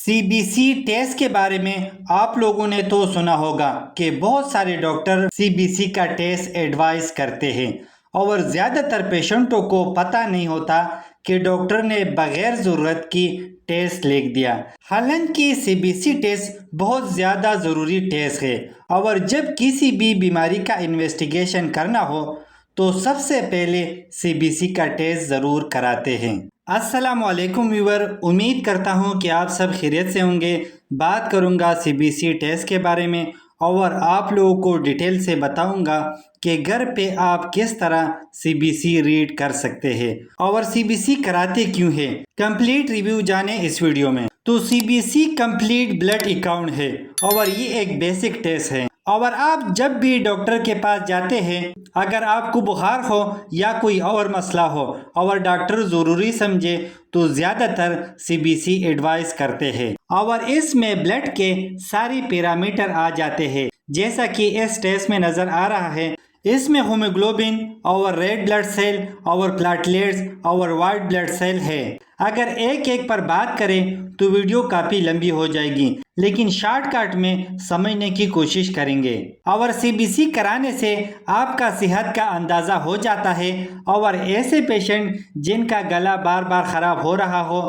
سی B C test کے بارے میں آپ لوگوں نے تو سنا ہوگا کہ بہت سارے ڈاکٹر سی بی سی کا ٹیسٹ ایڈوائز کرتے ہیں اور زیادہ تر پیشنٹوں کو پتہ نہیں ہوتا کہ ڈاکٹر نے بغیر ضرورت کی ٹیسٹ لکھ دیا۔ حالانکہ سی بی سی ٹیسٹ بہت زیادہ ضروری ٹیسٹ ہے اور جب کسی بھی بیماری کا انویسٹیگیشن کرنا ہو تو سب سے پہلے سی بی سی کا ٹیسٹ ضرور کراتے ہیں۔ السلام علیکم ویور، امید کرتا ہوں کہ آپ سب خیریت سے ہوں گے۔ بات کروں گا سی بی سی ٹیسٹ کے بارے میں اور آپ لوگوں کو ڈیٹیل سے بتاؤں گا کہ گھر پہ آپ کس طرح سی بی سی ریڈ کر سکتے ہیں اور سی بی سی کراتے کیوں ہیں۔ کمپلیٹ ریویو جانیں اس ویڈیو میں۔ تو C B C complete blood account ہے اور یہ ایک بیسک ٹیسٹ ہے اور آپ جب بھی ڈاکٹر کے پاس جاتے ہیں، اگر آپ کو بخار ہو یا کوئی اور مسئلہ ہو اور ڈاکٹر ضروری سمجھے تو زیادہ تر سی بی سی ایڈوائز کرتے ہیں اور اس میں بلڈ کے ساری پیرامیٹر آ جاتے ہیں جیسا کہ اس ٹیسٹ میں نظر آ رہا ہے۔ اس میں ہیموگلوبن اور ریڈ بلڈ سیل اور پلاٹلیٹس اور وائٹ بلڈ سیل ہے۔ اگر ایک ایک پر بات کریں تو ویڈیو کافی لمبی ہو جائے گی، لیکن شارٹ کٹ میں سمجھنے کی کوشش کریں گے۔ اور سی بی سی کرانے سے آپ کا صحت کا اندازہ ہو جاتا ہے اور ایسے پیشنٹ جن کا گلا بار بار خراب ہو رہا ہو،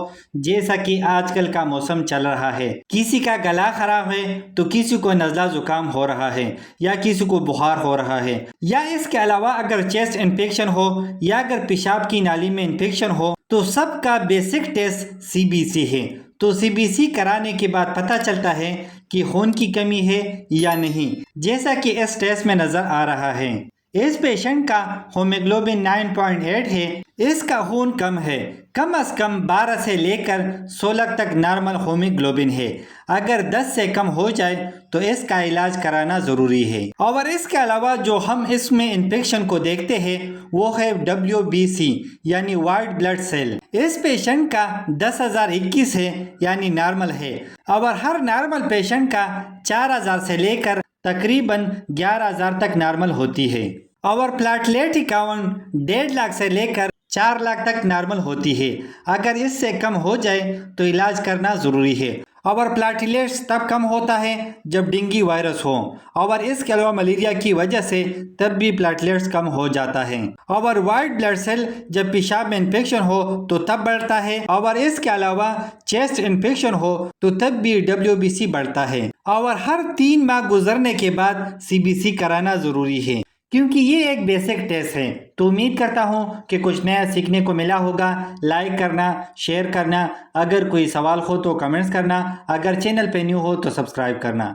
جیسا کہ آج کل کا موسم چل رہا ہے، کسی کا گلا خراب ہے تو کسی کو نزلہ زکام ہو رہا ہے یا کسی کو بخار ہو رہا ہے، یا اس کے علاوہ اگر چیسٹ انفیکشن ہو یا اگر پیشاب کی نالی میں انفیکشن ہو تو سب کا basic test C B C ہے۔ تو سی بی سی کرانے کے بعد پتہ چلتا ہے کہ خون کی کمی ہے یا نہیں، جیسا کہ اس ٹیسٹ میں نظر آ رہا ہے۔ اس پیشنٹ کا ہیموگلوبن 9.8 ہے، اس کا خون کم ہے، کم از کم 12 سے لے کر 16 تک نارمل ہیموگلوبن ہے۔ اگر 10 سے کم ہو جائے تو اس کا علاج کرانا ضروری ہے۔ اور اس کے علاوہ جو ہم اس میں انفیکشن کو دیکھتے ہیں وہ ہے WBC یعنی وائٹ بلڈ سیل۔ اس پیشنٹ کا 10,021 ہے یعنی نارمل ہے اور ہر نارمل پیشنٹ کا 4,000 سے لے کر تقریباً 11,000 تک نارمل ہوتی ہے۔ اور پلاٹلیٹ اکاؤنٹ 1.5 لاکھ سے لے کر 4 لاکھ تک نارمل ہوتی ہے۔ اگر اس سے کم ہو جائے تو علاج کرنا ضروری ہے۔ اور پلاٹلیٹس تب کم ہوتا ہے جب ڈینگی وائرس ہو اور اس کے علاوہ ملیریا کی وجہ سے تب بھی پلاٹلیٹس کم ہو جاتا ہے۔ اور وائٹ بلڈ سیل جب پیشاب میں انفیکشن ہو تو تب بڑھتا ہے اور اس کے علاوہ چیسٹ انفیکشن ہو تو تب بھی WBC بڑھتا ہے۔ اور ہر 3 ماہ گزرنے کے بعد سی بی سی کرانا ضروری ہے کیونکہ یہ ایک بیسک ٹیسٹ ہے۔ تو امید کرتا ہوں کہ کچھ نیا سیکھنے کو ملا ہوگا۔ لائک کرنا، شیئر کرنا، اگر کوئی سوال ہو تو کمنٹس کرنا، اگر چینل پہ نیو ہو تو سبسکرائب کرنا۔